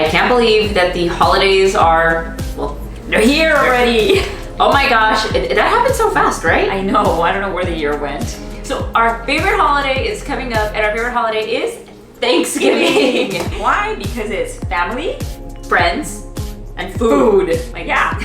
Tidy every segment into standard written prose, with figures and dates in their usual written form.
I can't believe that the holidays are, well, They're here already. Oh my gosh, that happened so fast, right? I know, I don't know where the year went. So our favorite holiday is coming up, and our favorite holiday is Thanksgiving. Why? Because it's family, Friends, and food. like, yeah.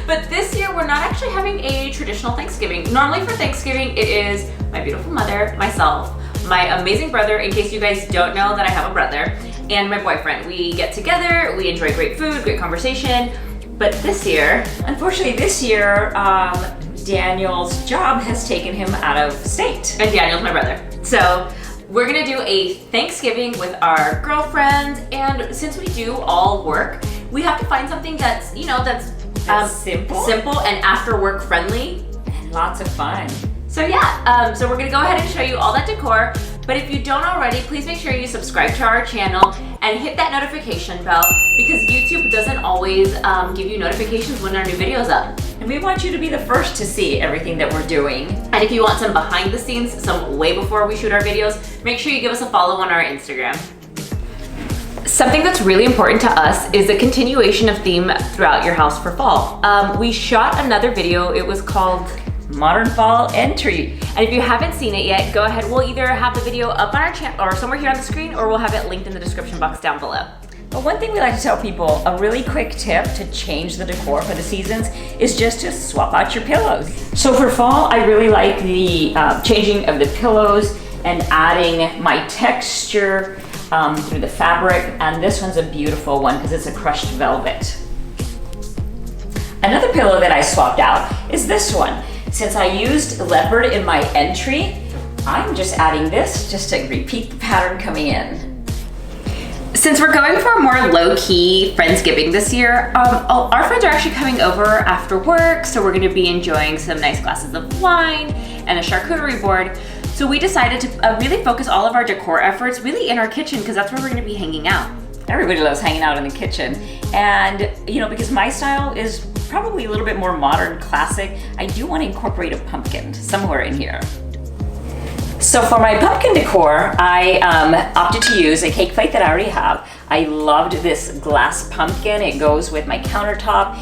But this year we're not actually having a traditional Thanksgiving. Normally for Thanksgiving it is my beautiful mother, myself, my amazing brother, in case you guys don't know that I have a brother, and my boyfriend. We get together, we enjoy great food, great conversation. But this year, Unfortunately, this year, Daniel's job has taken him out of state. and Daniel's my brother. So we're gonna do a Thanksgiving with our girlfriends, and since we do all work, we have to find something that's, that's simple and after work friendly. And lots of fun. So yeah, so we're gonna go ahead and show you all that decor, but if you don't already, please make sure you subscribe to our channel and hit that notification bell, because YouTube doesn't always give you notifications when our new video's up. And we want you to be the first to see everything that we're doing. And if you want some behind the scenes, some way before we shoot our videos, make sure you give us a follow on our Instagram. Something that's really important to us is the continuation of theme throughout your house for fall. We shot another video, it was called Modern Fall Entry. And if you haven't seen it yet, go ahead. We'll either have the video up on our channel or somewhere here on the screen, or we'll have it linked in the description box down below. But one thing we like to tell people, a really quick tip to change the decor for the seasons is just to swap out your pillows. So for fall, I really like the changing of the pillows and adding my texture through the fabric. And this one's a beautiful one because it's a crushed velvet. Another pillow that I swapped out is this one. Since I used leopard in my entry, I'm just adding this just to repeat the pattern coming in. Since we're going for a more low-key Friendsgiving this year, our friends are actually coming over after work, so we're gonna be enjoying some nice glasses of wine and a charcuterie board. So we decided to really focus all of our decor efforts really in our kitchen, because that's where we're gonna be hanging out. Everybody loves hanging out in the kitchen. And because my style is probably a little bit more modern, classic, I do want to incorporate a pumpkin somewhere in here. So for my pumpkin decor, I opted to use a cake plate that I already have. I loved this glass pumpkin. It goes with my countertop.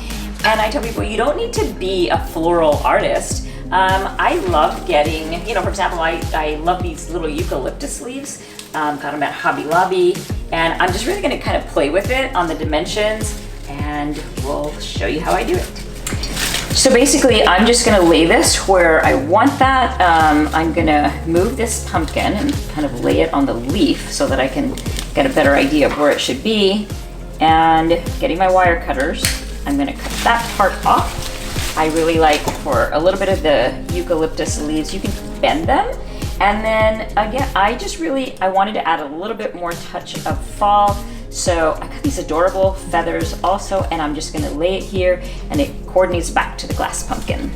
And I tell people, you don't need to be a floral artist. I love getting, for example, I love these little eucalyptus leaves. Got them at Hobby Lobby. And I'm just really gonna kind of play with it on the dimensions, and we'll show you how I do it. So basically, I'm just gonna lay this where I want that. I'm gonna move this pumpkin and kind of lay it on the leaf so that I can get a better idea of where it should be. And getting my wire cutters, I'm gonna cut that part off. I really like, for a little bit of the eucalyptus leaves, you can bend them. And then again, I wanted to add a little bit more touch of fall. So I got these adorable feathers also, and I'm just gonna lay it here, and it coordinates back to the glass pumpkin.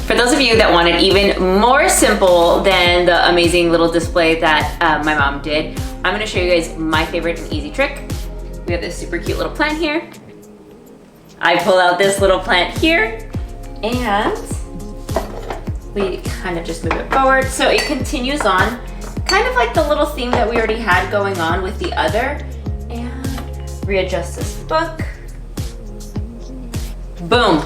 For those of you that want it even more simple than the amazing little display that my mom did, I'm gonna show you guys my favorite and easy trick. We have this super cute little plant here. I pull out this little plant here, and we kind of just move it forward so it continues on, kind of like the little theme that we already had going on with the other. And readjust this book. Boom,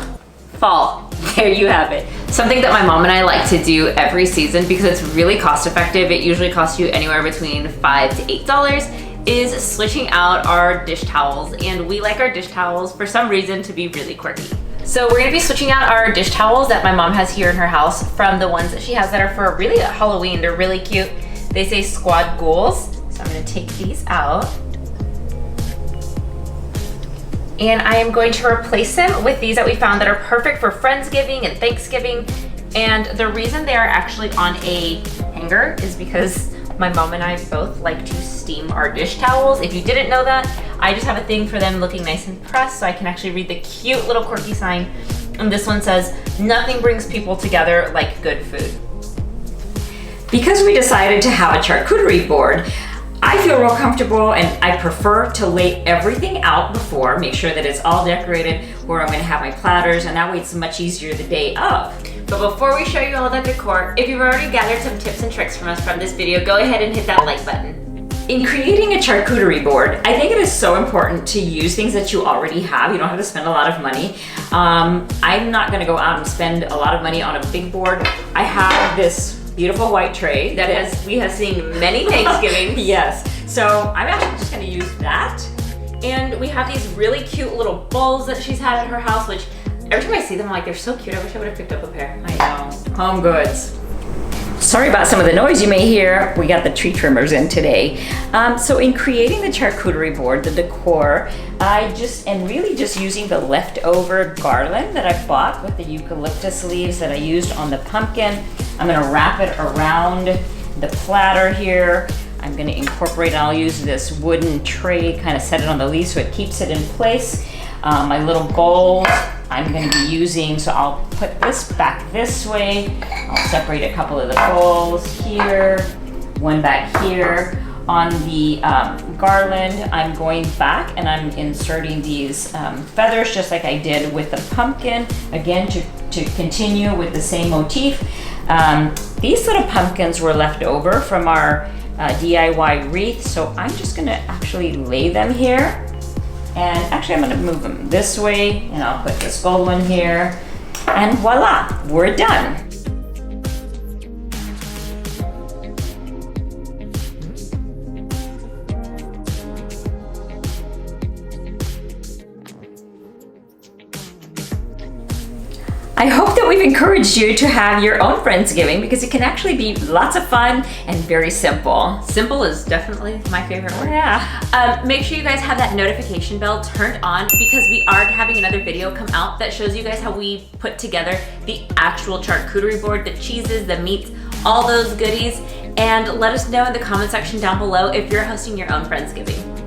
fall. There you have it. Something that my mom and I like to do every season because it's really cost effective. It usually costs you anywhere between $5 to $8. Is switching out our dish towels, and we like our dish towels for some reason to be really quirky. So we're gonna be switching out our dish towels that my mom has here in her house from the ones that she has that are for really Halloween. They're really cute. They say squad ghouls. So I'm gonna take these out. And I am going to replace them with these that we found that are perfect for Friendsgiving and Thanksgiving. And the reason they are actually on a hanger is because my mom and I both like to steam our dish towels. If you didn't know that, I just have a thing for them looking nice and pressed so I can actually read the cute little quirky sign. And this one says, "Nothing brings people together like good food." Because we decided to have a charcuterie board, I feel real comfortable, and I prefer to lay everything out before, make sure that it's all decorated where I'm gonna have my platters, and that way it's much easier the day of. But before we show you all that decor, if you've already gathered some tips and tricks from us from this video, go ahead and hit that like button. In creating a charcuterie board, I think it is so important to use things that you already have. You don't have to spend a lot of money. I'm not gonna go out and spend a lot of money on a big board. I have this beautiful white tray that we have seen many Thanksgivings. Yes, so I'm actually just gonna use that. And we have these really cute little bowls that she's had at her house, which every time I see them, I'm like, they're so cute. I wish I would have picked up a pair. I know, home goods. Sorry about some of the noise you may hear. We got the tree trimmers in today. So in creating the charcuterie board, the decor, I just am really just using the leftover garland that I bought with the eucalyptus leaves that I used on the pumpkin. I'm gonna wrap it around the platter here. I'm gonna incorporate, I'll use this wooden tray, kind of set it on the leaf so it keeps it in place. My little bowls, I'm going to be using, so I'll put this back this way. I'll separate a couple of the bowls here, one back here. On the garland, I'm going back and I'm inserting these feathers just like I did with the pumpkin, again to continue with the same motif. These little pumpkins were left over from our DIY wreath, so I'm just going to actually lay them here. And actually I'm gonna move them this way, and I'll put this gold one here, and voila, we're done. I hope that we've encouraged you to have your own Friendsgiving, because it can actually be lots of fun and very simple. Simple is definitely my favorite word. Yeah. Make sure you guys have that notification bell turned on, because we are having another video come out that shows you guys how we put together the actual charcuterie board, the cheeses, the meats, all those goodies. And let us know in the comment section down below if you're hosting your own Friendsgiving.